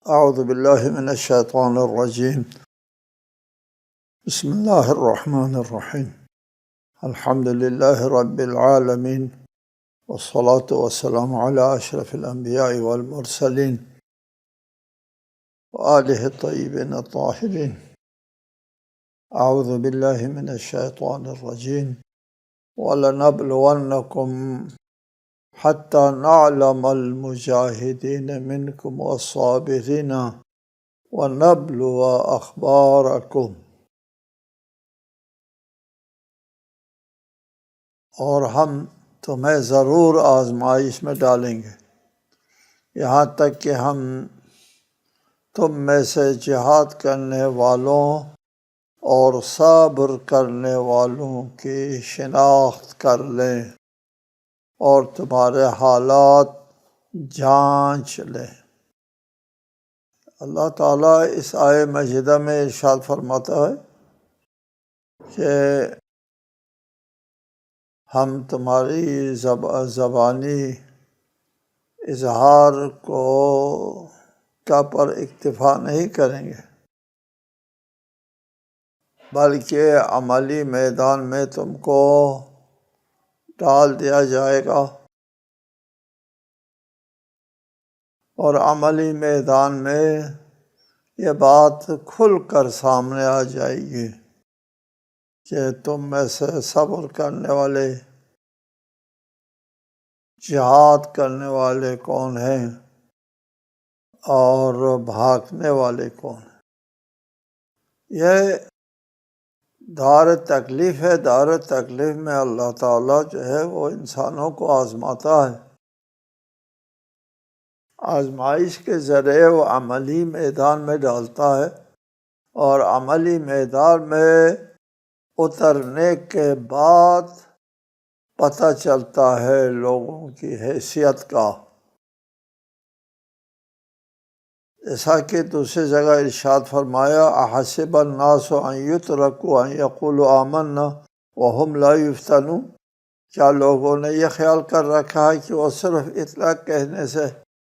اعوذ باللہ من الشیطان الرجیم بسم اللہ الرحمن الرحیم الحمد للہ رب العالمین والصلاة والسلام علی اشرف الانبیاء والمرسلین وآلہ الطیبین الطاہرین اعوذ باللہ من الشیطان الرجیم وَلَنَبْلُوَنَّكُمْ حَتَّى نَعْلَمَ الْمُجَاهِدِينَ مِنْكُمْ وَالصَّابِرِينَ وَنَبْلُوَ أَخْبَارَكُمْ، اور ہم تمہیں ضرور آزمائش میں ڈالیں گے یہاں تک کہ ہم تم میں سے جہاد کرنے والوں اور صبر کرنے والوں کی شناخت کر لیں اور تمہارے حالات جانچ لیں۔ اللہ تعالیٰ اس آیہ مجیدہ میں ارشاد فرماتا ہے کہ ہم تمہاری زبانی اظہار کا پر اکتفا نہیں کریں گے، بلکہ عملی میدان میں تم کو ڈال دیا جائے گا، اور عملی میدان میں یہ بات کھل کر سامنے آ جائے گی کہ تم میں سے صبر کرنے والے، جہاد کرنے والے کون ہیں اور بھاگنے والے کون ہیں۔ یہ دار تکلیف ہے۔ دار تکلیف میں اللہ تعالیٰ جو ہے وہ انسانوں کو آزماتا ہے، آزمائش کے ذریعے وہ عملی میدان میں ڈالتا ہے، اور عملی میدان میں اترنے کے بعد پتہ چلتا ہے لوگوں کی حیثیت کا۔ جیسا کہ دوسری جگہ ارشاد فرمایا احسب الناس ان یترکوا ان یقولوا آمنا وهم لا یفتنون، کیا لوگوں نے یہ خیال کر رکھا ہے کہ وہ صرف اطلاع کہنے سے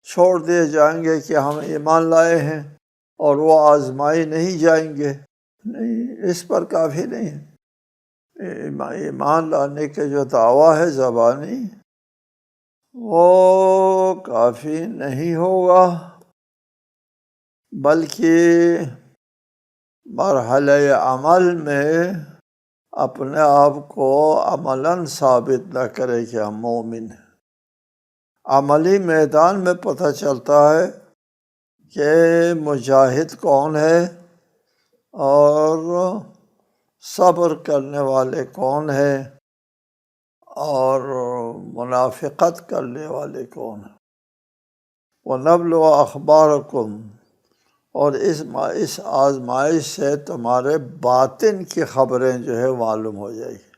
چھوڑ دیے جائیں گے کہ ہم ایمان لائے ہیں اور وہ آزمائے نہیں جائیں گے؟ نہیں، اس پر کافی نہیں ہے۔ ایمان لانے کے جو دعویٰ ہے زبانی، وہ کافی نہیں ہوگا، بلکہ مرحلہ عمل میں اپنے آپ کو عملاً ثابت نہ کرے کہ ہم مومن ہیں۔ عملی میدان میں پتہ چلتا ہے کہ مجاہد کون ہے اور صبر کرنے والے کون ہیں اور منافقت کرنے والے کون ہیں۔ وَنَبْلُوَ أَخْبَارَكُمْ، اور اس آزمائش سے تمہارے باطن کی خبریں جو ہے معلوم ہو جائے گی۔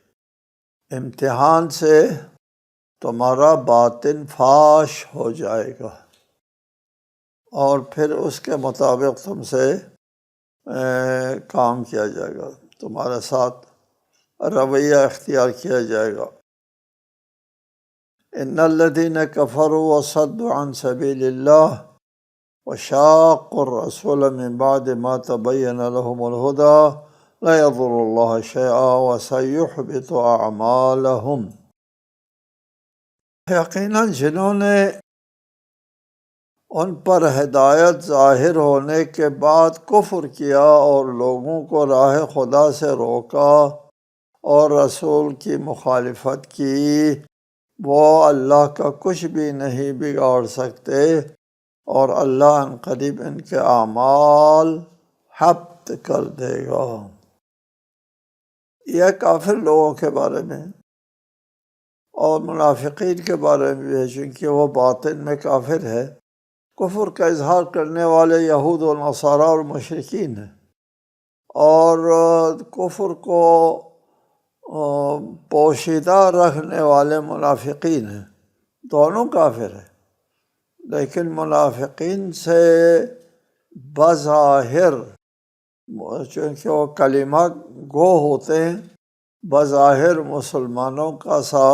امتحان سے تمہارا باطن فاش ہو جائے گا، اور پھر اس کے مطابق تم سے کام کیا جائے گا، تمہارے ساتھ رویہ اختیار کیا جائے گا۔ ان الذین کفروا وصدوا عن سبیل اللہ وشاقوا الرسول من بعد ما تبین لهم الهدى لا يضر الله شيئا وسيحبط اعمالهم، یقیناً جنہوں نے ان پر ہدایت ظاہر ہونے کے بعد کفر کیا اور لوگوں کو راہ خدا سے روکا اور رسول کی مخالفت کی، وہ اللہ کا کچھ بھی نہیں بگاڑ سکتے، اور اللہ ان قریب ان کے اعمال حبط کر دے گا۔ یہ کافر لوگوں کے بارے میں اور منافقین کے بارے میں ہے، چونکہ وہ باطن میں کافر ہے۔ کفر کا اظہار کرنے والے یہود و نصارہ اور مشرکین ہیں، اور کفر کو پوشیدہ رکھنے والے منافقین ہیں۔ دونوں کافر ہیں، لیکن منافقین سے بظاہر، چونکہ وہ کلمہ گو ہوتے ہیں، بظاہر مسلمانوں کا سا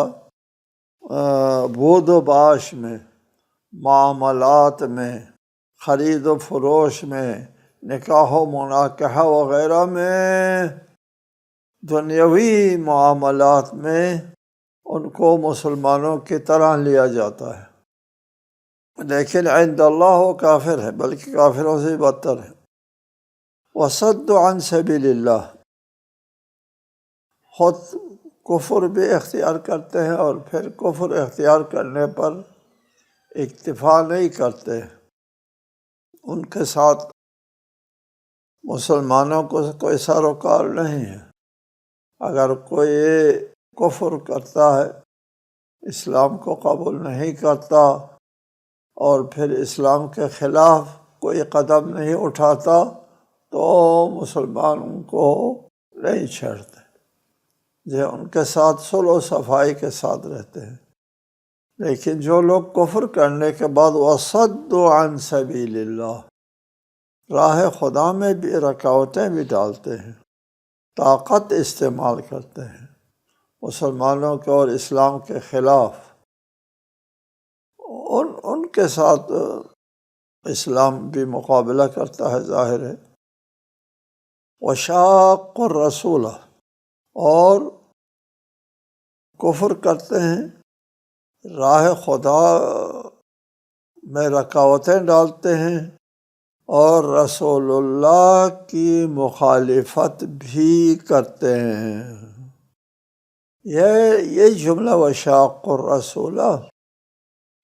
بود و باش میں، معاملات میں، خرید و فروش میں، نکاح و مناکحہ وغیرہ میں، دنیاوی معاملات میں ان کو مسلمانوں کی طرح لیا جاتا ہے، لیکن عند اللہ وہ کافر ہے، بلکہ کافروں سے بدتر ہے۔ وصد عن سبیل اللہ، خود کفر بھی اختیار کرتے ہیں اور پھر کفر اختیار کرنے پر اکتفا نہیں کرتے، ان کے ساتھ مسلمانوں کو کوئی سروکار نہیں ہے۔ اگر کوئی کفر کرتا ہے، اسلام کو قبول نہیں کرتا اور پھر اسلام کے خلاف کوئی قدم نہیں اٹھاتا تو مسلمان ان کو نہیں چھیڑتے، جو ان کے ساتھ صلح و صفائی کے ساتھ رہتے ہیں۔ لیکن جو لوگ کفر کرنے کے بعد وصد عن سبیل اللہ، راہ خدا میں بھی رکاوٹیں بھی ڈالتے ہیں، طاقت استعمال کرتے ہیں مسلمانوں کے اور اسلام کے خلاف، ان کے ساتھ اسلام بھی مقابلہ کرتا ہے، ظاہر ہے۔ وشاق الرسول، اور کفر کرتے ہیں، راہ خدا میں رکاوٹیں ڈالتے ہیں اور رسول اللہ کی مخالفت بھی کرتے ہیں۔ یہ جملہ وشاق الرسول،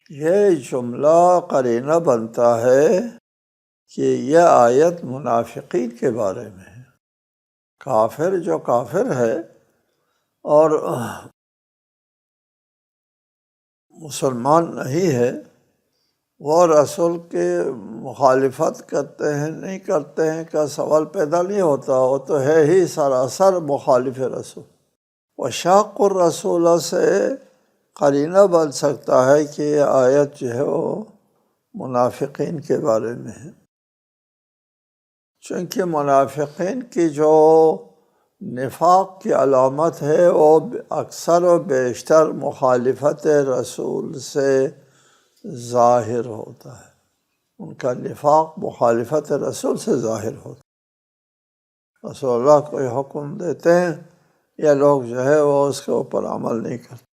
یہ جملہ قرینہ بنتا ہے کہ یہ آیت منافقین کے بارے میں ہے۔ کافر جو کافر ہے اور مسلمان نہیں ہے، وہ رسول کی مخالفت کرتے ہیں نہیں کرتے ہیں کا سوال پیدا نہیں ہوتا، وہ تو ہے ہی سراسر مخالف رسول۔ وشاق الرسول سے قرینہ بن سکتا ہے کہ یہ آیت جو ہے وہ منافقین کے بارے میں ہے، چونکہ منافقین کی جو نفاق کی علامت ہے وہ اکثر و بیشتر مخالفت رسول سے ظاہر ہوتا ہے، ان کا نفاق مخالفت رسول سے ظاہر ہوتا ہے۔ رسول اللہ کوئی حکم دیتے ہیں، یہ لوگ جو ہے وہ اس کے اوپر عمل نہیں کرتے،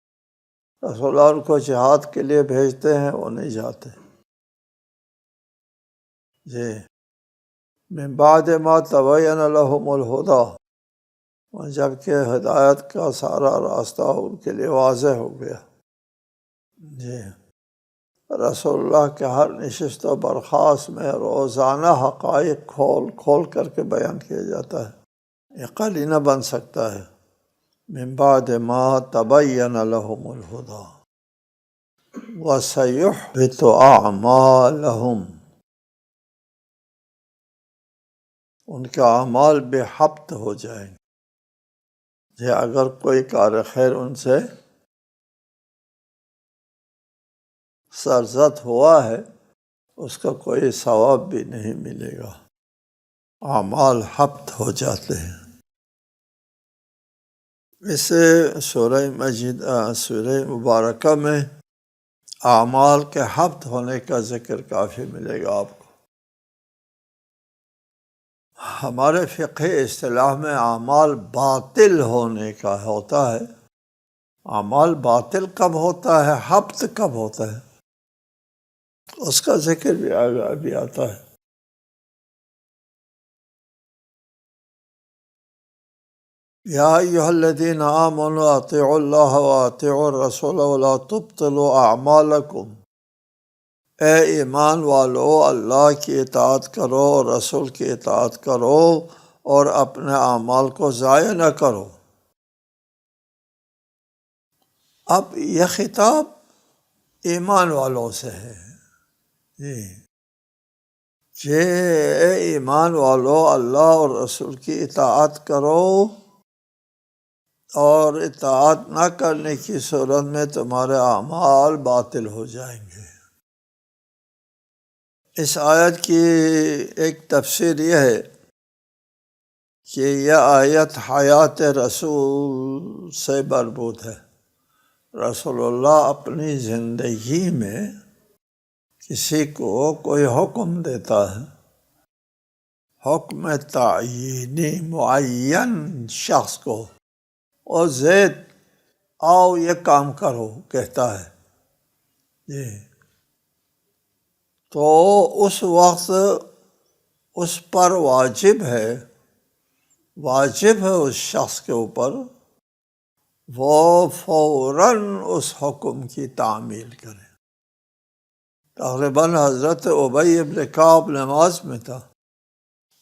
رسول اللہ ان کو جہاد کے لیے بھیجتے ہیں، وہ نہیں جاتے۔ جی، من بعد ما تبین لهم الہدی، جبکہ ہدایت کا سارا راستہ ان کے لیے واضح ہو گیا۔ جی، رسول اللہ کے ہر نشست و برخاست میں روزانہ حقائق کھول کھول کر کے بیان کیا جاتا ہے، یہ قرینہ بن سکتا ہے۔ من بعد ما تبین لهم الہدی وسیحبط اعمالهم، ان کے اعمال بے حبط ہو جائیں گے۔ اگر کوئی کار خیر ان سے سرزد ہوا ہے، اس کا کوئی ثواب بھی نہیں ملے گا، اعمال حبط ہو جاتے ہیں۔ اسے سورہ مبارکہ میں اعمال کے حبط ہونے کا ذکر کافی ملے گا آپ کو۔ ہمارے فقہ اصطلاح میں اعمال باطل ہونے کا ہوتا ہے۔ اعمال باطل کب ہوتا ہے، حبط کب ہوتا ہے، اس کا ذکر بھی آگے ابھی آتا ہے۔ یا ایھا الذین آمنوا اطیعوا اللہ واطیعوا الرسول ولا تبطلوا اعمالکم، اے ایمان والو اللہ کی اطاعت کرو، رسول کی اطاعت کرو اور اپنے اعمال کو ضائع نہ کرو۔ اب یہ خطاب ایمان والوں سے ہے، کہ اے ایمان والو اللہ اور رسول کی اطاعت کرو، اور اطاعت نہ کرنے کی صورت میں تمہارے اعمال باطل ہو جائیں گے۔ اس آیت کی ایک تفسیر یہ ہے کہ یہ آیت حیات رسول سے مربوط ہے۔ رسول اللہ اپنی زندگی میں کسی کو کوئی حکم دیتا ہے، حکم تعیینی معین شخص کو، اور زید آؤ یہ کام کرو کہتا ہے جی، تو اس وقت اس پر واجب ہے اس شخص کے اوپر وہ فوراً اس حکم کی تعمیل کرے۔ تقریباً حضرت ابی بن کعب نماز میں تھا،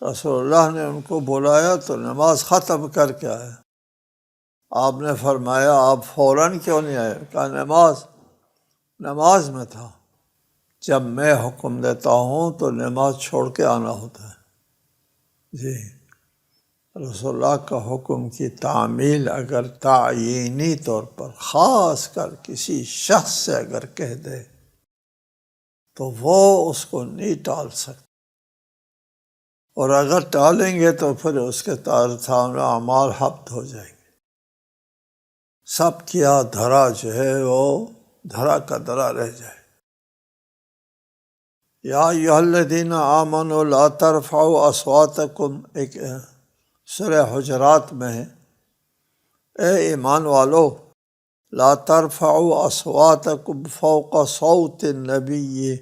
رسول اللہ نے ان کو بلایا تو نماز ختم کر کے آئے۔ آپ نے فرمایا آپ فوراً کیوں نہیں آئے؟ کہا نماز میں تھا، جب میں حکم دیتا ہوں تو نماز چھوڑ کے آنا ہوتا ہے جی۔ رسول اللہ کا حکم کی تعمیل اگر تعیینی طور پر خاص کر کسی شخص سے اگر کہہ دے تو وہ اس کو نہیں ٹال سکتا، اور اگر ٹالیں گے تو پھر اس کے سامنے اعمال حبط ہو جائیں گے۔ سب کیا دھرا جو ہے وہ دھرا کا دھرا رہ جائے۔ یا ایھا الذین آمنوا لا ترفعوا اصواتکم، ایک سورہ حجرات میں ہے، اے ایمان والو لا ترفعوا اصواتکم فوق صوت النبی،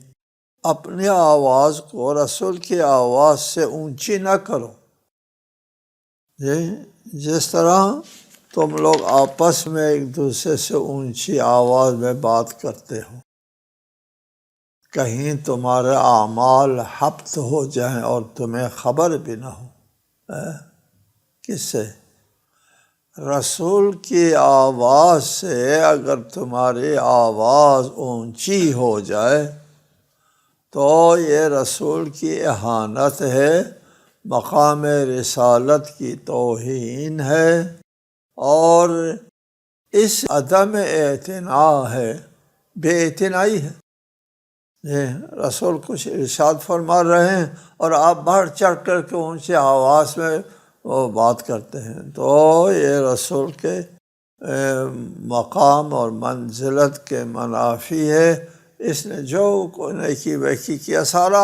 اپنی آواز کو رسول کی آواز سے اونچی نہ کرو جی، جس طرح تم لوگ آپس میں ایک دوسرے سے اونچی آواز میں بات کرتے ہو، کہیں تمہارے اعمال حبط ہو جائیں اور تمہیں خبر بھی نہ ہو۔ کس سے؟ رسول کی آواز سے اگر تمہاری آواز اونچی ہو جائے تو یہ رسول کی اہانت ہے، مقام رسالت کی توہین ہے، اور اس عدم اعتناء ہے، بے اعتنائی ہے۔ رسول کچھ ارشاد فرما رہے ہیں اور آپ بڑھ چڑھ کر کے اونچی آواز میں وہ بات کرتے ہیں، تو یہ رسول کے مقام اور منزلت کے منافی ہے۔ اس نے جو کوئی نیکی ویکی کیا سارا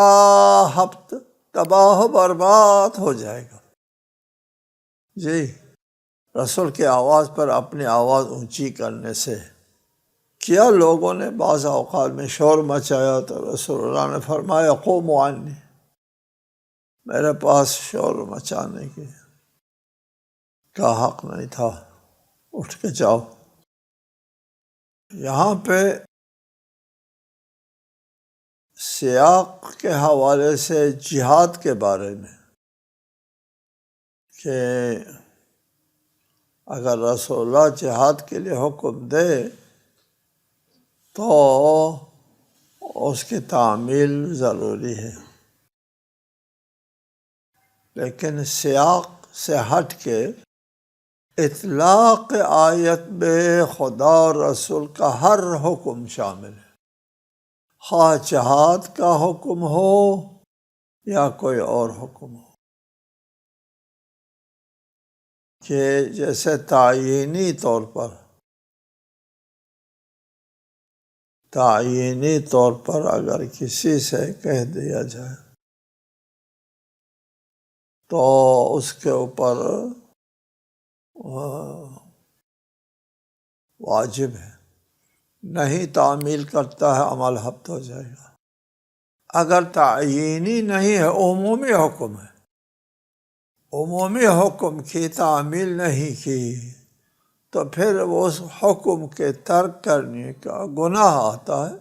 حبط، تباہ و برباد ہو جائے گا جی، رسول کی آواز پر اپنی آواز اونچی کرنے سے۔ کیا لوگوں نے بعض اوقات میں شور مچایا تو رسول اللہ نے فرمایا قوموا عنی، میرے پاس شور مچانے کا حق نہیں تھا، اٹھ کے جاؤ۔ یہاں پہ سیاق کے حوالے سے جہاد کے بارے میں کہ اگر رسول اللہ جہاد کے لیے حکم دے تو اس کی تعمیل ضروری ہے، لیکن سیاق سے ہٹ کے اطلاق آیت میں خدا اور رسول کا ہر حکم شامل ہے، خواہ جہاد کا حکم ہو یا کوئی اور حکم ہو، کہ جیسے تعیینی طور پر اگر کسی سے کہہ دیا جائے تو اس کے اوپر واجب ہے، نہیں تعمیل کرتا ہے عمل حبط ہو جائے گا۔ اگر تعیینی نہیں ہے، عمومی حکم ہے، عمومی حکم کی تعمیل نہیں کی تو پھر اس حکم کے ترک کرنے کا گناہ آتا ہے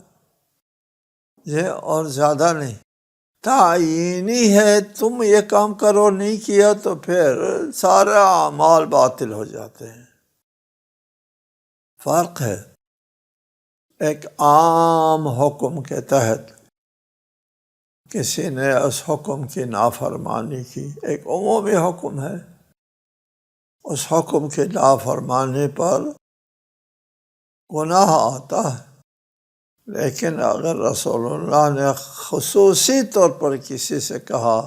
یہ، اور زیادہ نہیں۔ تعیینی ہے، تم یہ کام کرو، نہیں کیا تو پھر سارے اعمال باطل ہو جاتے ہیں۔ فرق ہے ایک عام حکم کے تحت کسی نے اس حکم کی نافرمانی کی، ایک عمومی حکم ہے، اس حکم کی نافرمانی پر گناہ آتا ہے، لیکن اگر رسول اللہ نے خصوصی طور پر کسی سے کہا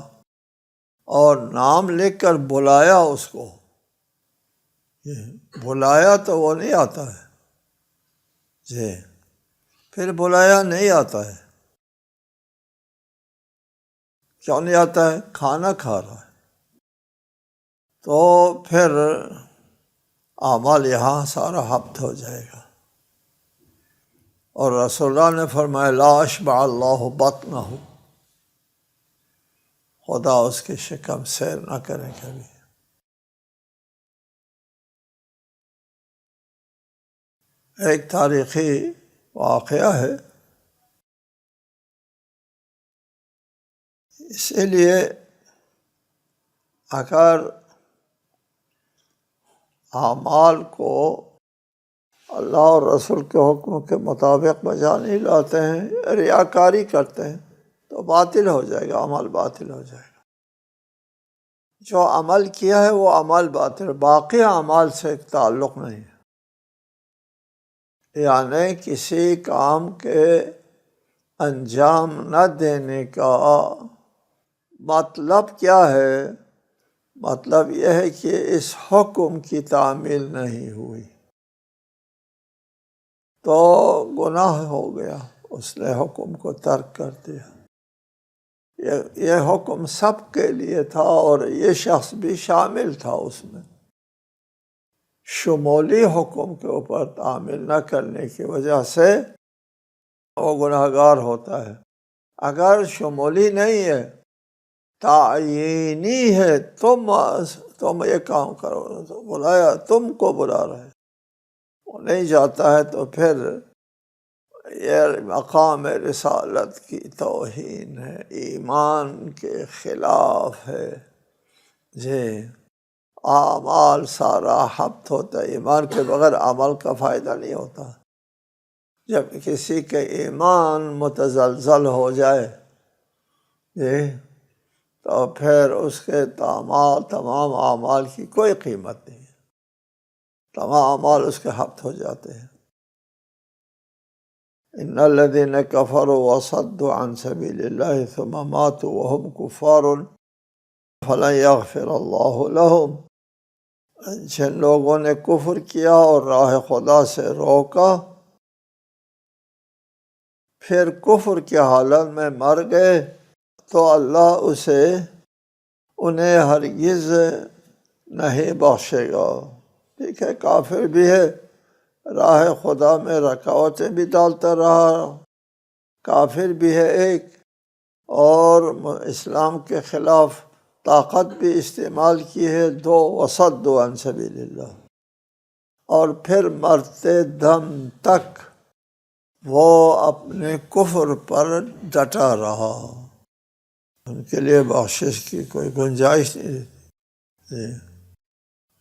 اور نام لکھ کر بلایا، اس کو بلایا تو وہ نہیں آتا ہے جی، پھر بلایا نہیں آتا ہے، کیوں نہیں آتا ہے؟ کھانا کھا رہا ہے، تو پھر اعمال یہاں سارا حبط ہو جائے گا۔ اور رسول اللہ نے فرمایا لا اشبع اللہ بطنہ، خدا اس کی شکم سیر نہ کرے کبھی۔ ایک تاریخی واقعہ ہے، اسی لیے اگر اعمال کو اللہ اور رسول کے حکم کے مطابق بجا نہیں لاتے ہیں، ریاکاری کرتے ہیں، تو باطل ہو جائے گا، عمل باطل ہو جائے گا۔ جو عمل کیا ہے وہ عمل باطل، باقی اعمال سے تعلق نہیں ہے۔ یعنی کسی کام کے انجام نہ دینے کا مطلب کیا ہے؟ مطلب یہ ہے کہ اس حکم کی تعمیل نہیں ہوئی تو گناہ ہو گیا، اس نے حکم کو ترک کر دیا۔ یہ حکم سب کے لیے تھا اور یہ شخص بھی شامل تھا اس میں۔ شمولی حکم کے اوپر تعمیل نہ کرنے کی وجہ سے وہ گناہگار ہوتا ہے۔ اگر شمولی نہیں ہے، تعیینی ہے، تم یہ کام کرو، تو بلایا، تم کو بلا رہے، وہ نہیں جاتا ہے، تو پھر یہ مقام رسالت کی توہین ہے، ایمان کے خلاف ہے۔ جی، اعمال سارا حبط ہوتا ہے، ایمان کے بغیر عمل کا فائدہ نہیں ہوتا۔ جب کسی کے ایمان متزلزل ہو جائے جی، تو پھر اس کے تمام اعمال کی کوئی قیمت نہیں ہے، تمام اعمال اس کے حبط ہو جاتے ہیں۔ ان الذين كفروا وصدوا عن سبيل الله ثم ماتوا وهم كفار فلن يغفر الله لهم، جن لوگوں نے کفر کیا اور راہ خدا سے روکا، پھر کفر کی حالت میں مر گئے، تو اللہ انہیں ہرگز نہیں بخشے گا۔ ٹھیک ہے، کافر بھی ہے، راہ خدا میں رکاوٹیں بھی ڈالتا رہا، کافر بھی ہے ایک، اور اسلام کے خلاف طاقت بھی استعمال کی ہے، دو، وصدوا عن سبیل اللہ، اور پھر مرتے دم تک وہ اپنے کفر پر ڈٹا رہا، ان کے لیے بخشش کی کوئی گنجائش نہیں رہتی۔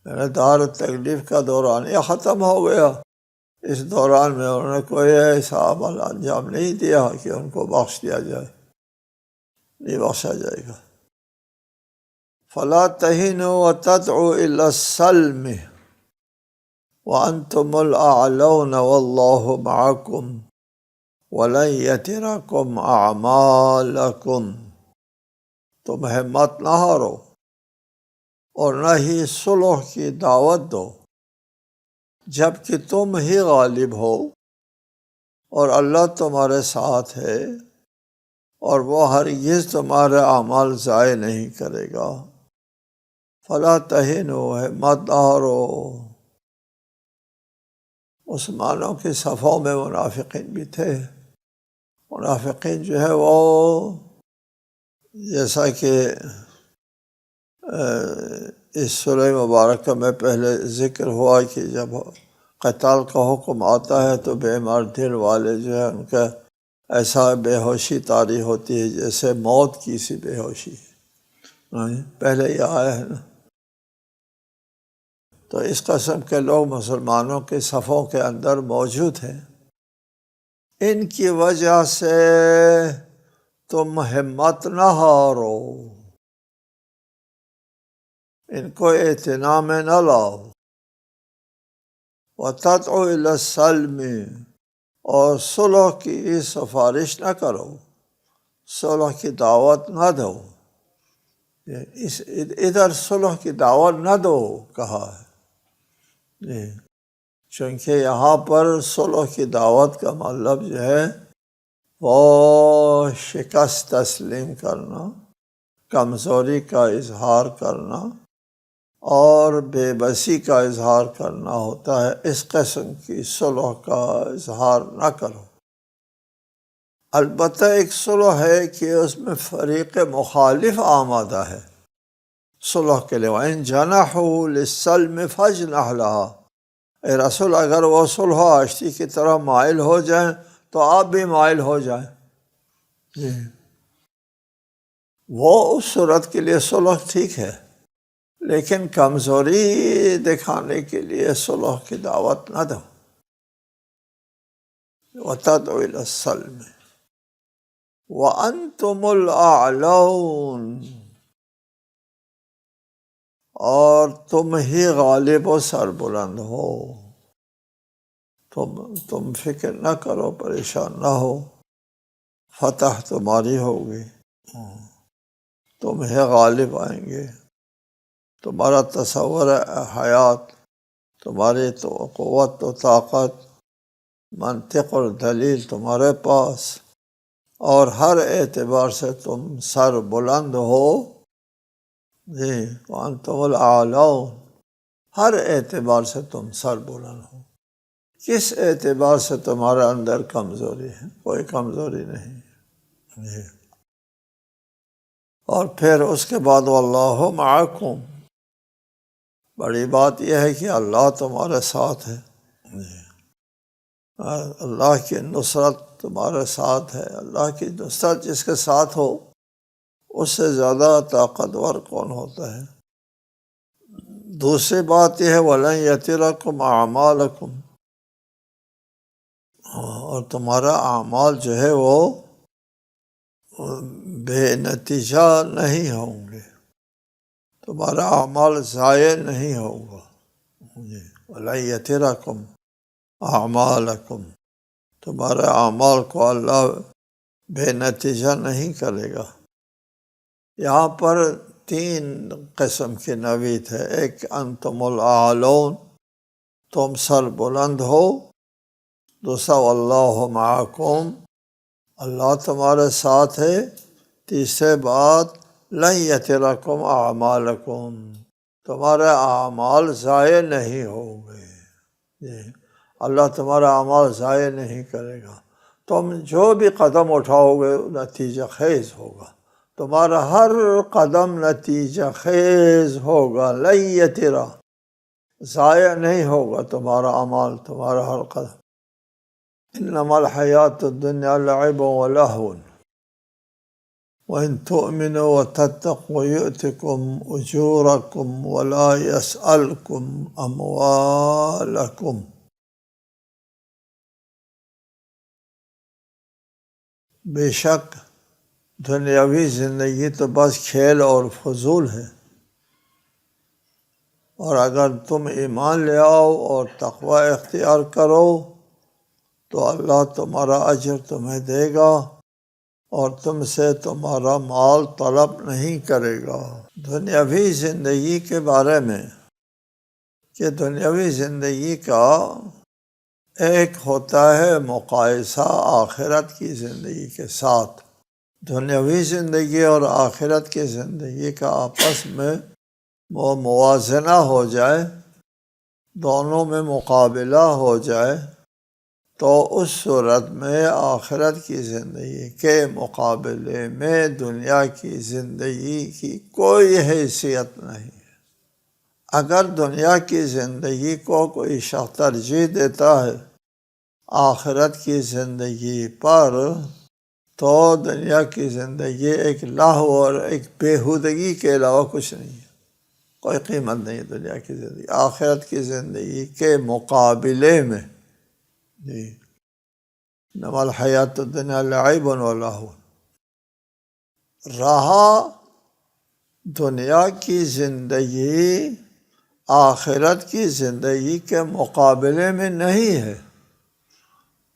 میرے دار تکلیف کا دوران یہ ختم ہو گیا، اس دوران میں انہوں نے کوئی ایسا عمل انجام نہیں دیا کہ ان کو بخش دیا جائے، نہیں بخشا جائے گا۔ فَلَا تَهِنُوا وَتَدْعُوا إِلَى السَّلْمِ وَأَنْتُمُ الْأَعْلَوْنَ وَاللَّهُ مَعَكُمْ وَلَنْ يَتِرَكُمْ أَعْمَالَكُمْ، تم ہمت نہ ہارو اور نہ ہی صلح کی دعوت دو، جب کہ تم ہی غالب ہو اور اللہ تمہارے ساتھ ہے، اور وہ ہرگز تمہارے اعمال ضائع نہیں کرے گا۔ فلا تہنوا، ہمت نہ ہارو۔ مسلمانوں کے صفوں میں منافقین بھی تھے۔ منافقین جو ہے وہ جیسا کہ اس سورہ مبارکہ میں پہلے ذکر ہوا کہ جب قتال کا حکم آتا ہے تو بے مار دل والے جو ہے ان کا ایسا بے ہوشی طاری ہوتی ہے جیسے موت کی سی بے ہوشی، پہلے یہ آیا ہے نا۔ تو اس قسم کے لوگ مسلمانوں کے صفوں کے اندر موجود ہیں، ان کی وجہ سے تم ہمت نہ ہارو، ان کو اعتنا میں نہ لاؤ۔ وَتَدْعُوا إِلَى السَّلْمِ، اور صلح کی سفارش نہ کرو، صلح کی دعوت نہ دو۔ ادھر صلح کی دعوت نہ دو کہا ہے، چونکہ یہاں پر صلح کی دعوت کا مطلب جو ہے وہ شکست تسلیم کرنا کمزوری کا اظہار کرنا اور بے بسی کا اظہار کرنا ہوتا ہے، اس قسم کی صلح کا اظہار نہ کرو۔ البتہ ایک صلح ہے کہ اس میں فریق مخالف آمادہ ہے صلح کے لیے، وَإِن جَنَحُوا لِلسَّلْمِ فَاجْنَحْ لَهَا، اے رسول اگر وہ صلح آشتی کی طرح مائل ہو جائیں تو آپ بھی مائل ہو جائیں۔ جی وہ اس صورت کے لیے صلح ٹھیک ہے، لیکن کمزوری دکھانے کے لیے صلح کی دعوت نہ دو۔ وَتَدْعُ إِلَى السَّلْمِ وَأَنْتُمُ الْأَعْلَوْنَ، اور تم ہی غالب و سربلند ہو۔ تم فکر نہ کرو، پریشان نہ ہو، فتح تمہاری ہوگی، تم ہی غالب آئیں گے۔ تمہارا تصور حیات، تمہاری تو قوت و طاقت، منطق اور دلیل تمہارے پاس، اور ہر اعتبار سے تم سر بلند ہو۔ جی وانتم الاعلون، ہر اعتبار سے تم سر بلند ہو۔ کس اعتبار سے تمہارے اندر کمزوری ہے؟ کوئی کمزوری نہیں۔ جی اور پھر اس کے بعد واللہ معکم، بڑی بات یہ ہے کہ اللہ تمہارے ساتھ ہے۔ جی اللہ کی نصرت تمہارے ساتھ ہے۔ اللہ کی نصرت جس کے ساتھ ہو اس سے زیادہ طاقتور کون ہوتا ہے؟ دوسری بات یہ ہے وَلَن يَتِرَكُمْ أَعْمَالَكُمْ، اور تمہارا اعمال جو ہے وہ بے نتیجہ نہیں ہوں گے، تمہارا اعمال ضائع نہیں ہوگا۔ وَلَن يَتِرَكُمْ أَعْمَالَكُمْ، تمہارے اعمال کو اللہ بے نتیجہ نہیں کرے گا۔ یہاں پر تین قسم کی نوید ہے، ایک انتم الاعلون، تم سر بلند ہو، دوسرا واللہ معکم، اللہ تمہارے ساتھ ہے، تیسرے بات لن یترکم اعمالکم، تمہارے اعمال ضائع نہیں ہوں گے۔ جی اللہ تمہارا اعمال ضائع نہیں کرے گا، تم جو بھی قدم اٹھاؤ گے نتیجہ خیز ہوگا، تمہارا ہر قدم نتیجہ خیز ہوگا، لن یترا، ضائع نہیں ہوگا تمہارا اعمال، تمہارا ہر قدم۔ انما الحیات الدنیا لعب ولہو وَإِن تُؤْمِنُوا وَتَتَّقُوا يُؤْتِكُمْ أُجُورَكُمْ وَلَا يَسْأَلْكُمْ أَمْوَالَكُمْ۔ بے شک دنیاوی زندگی تو بس کھیل اور فضول ہے، اور اگر تم ایمان لے آؤ اور تقوی اختیار کرو تو اللہ تمہارا اجر تمہیں دے گا اور تم سے تمہارا مال طلب نہیں کرے گا۔ دنیاوی زندگی کے بارے میں کہ دنیاوی زندگی کا ایک ہوتا ہے مقایسہ آخرت کی زندگی کے ساتھ، دنیاوی زندگی اور آخرت کی زندگی کا آپس میں وہ موازنہ ہو جائے، دونوں میں مقابلہ ہو جائے، تو اس صورت میں آخرت کی زندگی کے مقابلے میں دنیا کی زندگی کی کوئی حیثیت نہیں ہے۔ اگر دنیا کی زندگی کو کوئی شخص ترجیح دیتا ہے آخرت کی زندگی پر، تو دنیا کی زندگی ایک لہو اور ایک بیہودگی کے علاوہ کچھ نہیں ہے، کوئی قیمت نہیں ہے دنیا کی زندگی آخرت کی زندگی کے مقابلے میں۔ جی انما الحیات الدنیا لعب ولہو، رہا دنیا کی زندگی آخرت کی زندگی کے مقابلے میں نہیں ہے،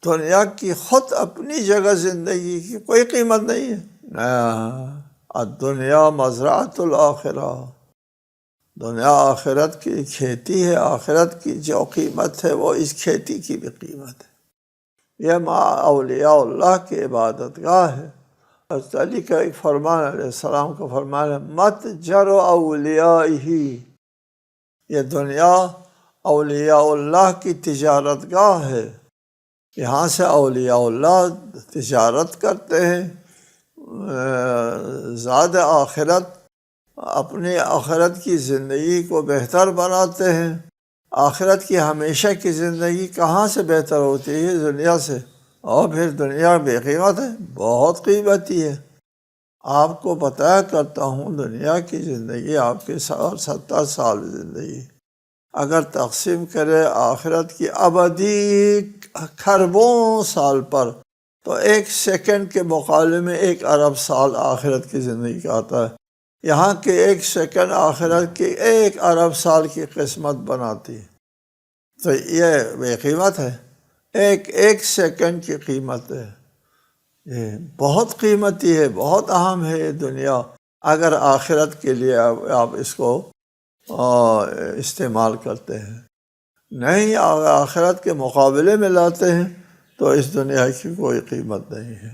دنیا کی خود اپنی جگہ زندگی کی کوئی قیمت نہیں ہے۔ الدنیا مزرعۃ الآخرہ، دنیا آخرت کی کھیتی ہے، آخرت کی جو قیمت ہے وہ اس کھیتی کی بھی قیمت ہے۔ یہ اولیاء اللہ کی عبادت گاہ ہے، حضرت علی کا ایک فرمان علیہ السلام کا فرمان ہے مت جر اولیائہی، یہ دنیا اولیاء اللہ کی تجارت گاہ ہے، یہاں سے اولیاء اللہ تجارت کرتے ہیں، زاد آخرت، اپنی آخرت کی زندگی کو بہتر بناتے ہیں۔ آخرت کی ہمیشہ کی زندگی کہاں سے بہتر ہوتی ہے؟ دنیا سے۔ اور پھر دنیا بے قیمت ہے، بہت قیمتی ہے۔ آپ کو بتایا کرتا ہوں دنیا کی زندگی آپ کے 70 سال زندگی اگر تقسیم کرے آخرت کی ابدی کھربوں سال پر، تو 1 سیکنڈ کے مقابلے میں 1 ارب سال آخرت کی زندگی کا آتا ہے۔ یہاں کے 1 سیکنڈ آخرت کی 1 ارب سال کی قسمت بناتی ہے۔ تو یہ بے قیمت ہے، ایک سیکنڈ کی قیمت ہے، یہ بہت قیمتی ہے، بہت اہم ہے یہ دنیا، اگر آخرت کے لیے آپ اس کو استعمال کرتے ہیں۔ نہیں، آخرت کے مقابلے میں لاتے ہیں تو اس دنیا کی کوئی قیمت نہیں ہے۔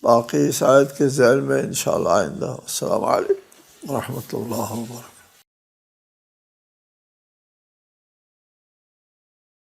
باقی اس آیت کے ذیل میں انشاءاللہ آئندہ۔ السلام علیکم ورحمۃ اللہ وبرکاتہ۔